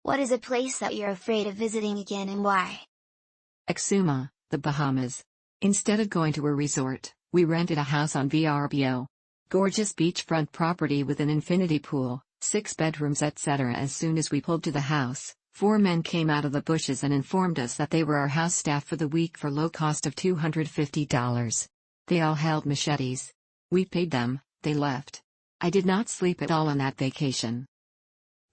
What is a place that you're afraid of visiting again and why? Exuma, the Bahamas. Instead of going to a resort, we rented a house on VRBO. Gorgeous beachfront property with an infinity pool, 6 bedrooms etc. As soon as we pulled to the house, 4 men came out of the bushes and informed us that they were our house staff for the week for low cost of $250. They all held machetes. We paid them, they left. I did not sleep at all on that vacation.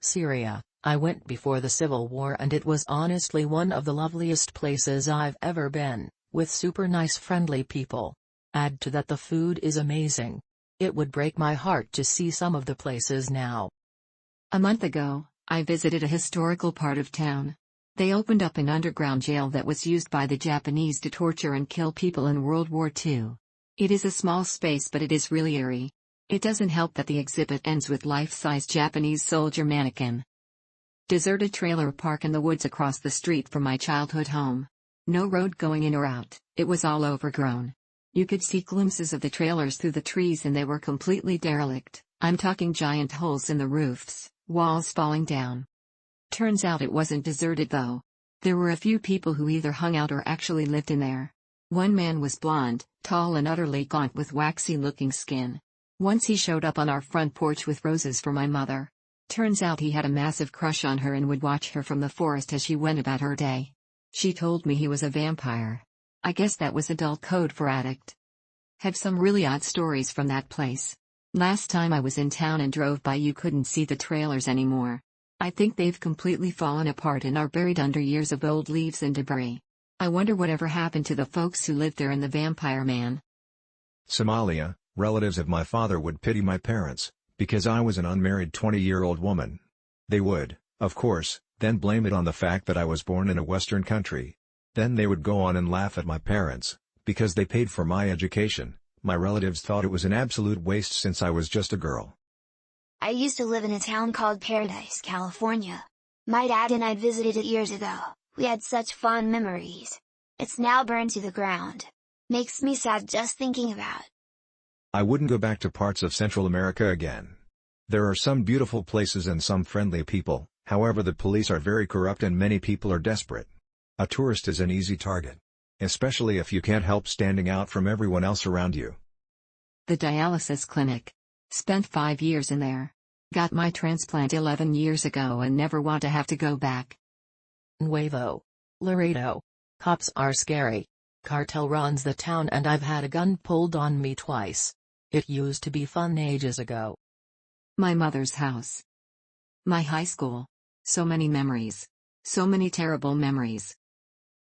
Syria. I went before the civil war and it was honestly one of the loveliest places I've ever been, with super nice friendly people. Add to that the food is amazing. It would break my heart to see some of the places now. A month ago, I visited a historical part of town. They opened up an underground jail that was used by the Japanese to torture and kill people in World War II. It is a small space but it is really eerie. It doesn't help that the exhibit ends with life-size Japanese soldier mannequin. Deserted trailer park in the woods across the street from my childhood home. No road going in or out, it was all overgrown. You could see glimpses of the trailers through the trees and they were completely derelict. I'm talking giant holes in the roofs, walls falling down. Turns out it wasn't deserted though. There were a few people who either hung out or actually lived in there. One man was blonde, tall and utterly gaunt with waxy-looking skin. Once he showed up on our front porch with roses for my mother. Turns out he had a massive crush on her and would watch her from the forest as she went about her day. She told me he was a vampire. I guess that was adult code for addict. Have some really odd stories from that place. Last time I was in town and drove by you couldn't see the trailers anymore. I think they've completely fallen apart and are buried under years of old leaves and debris. I wonder whatever happened to the folks who lived there and the vampire man. Somalia. Relatives of my father would pity my parents, because I was an unmarried 20-year-old woman. They would, of course, then blame it on the fact that I was born in a Western country. Then they would go on and laugh at my parents, because they paid for my education. My relatives thought it was an absolute waste since I was just a girl. I used to live in a town called Paradise, California. My dad and I visited it years ago. We had such fond memories. It's now burned to the ground. Makes me sad just thinking about. I wouldn't go back to parts of Central America again. There are some beautiful places and some friendly people, however the police are very corrupt and many people are desperate. A tourist is an easy target. Especially if you can't help standing out from everyone else around you. The dialysis clinic. Spent 5 years in there. Got my transplant 11 years ago and never want to have to go back. Nuevo Laredo. Cops are scary. Cartel runs the town and I've had a gun pulled on me twice. It used to be fun ages ago. My mother's house. My high school. So many memories. So many terrible memories.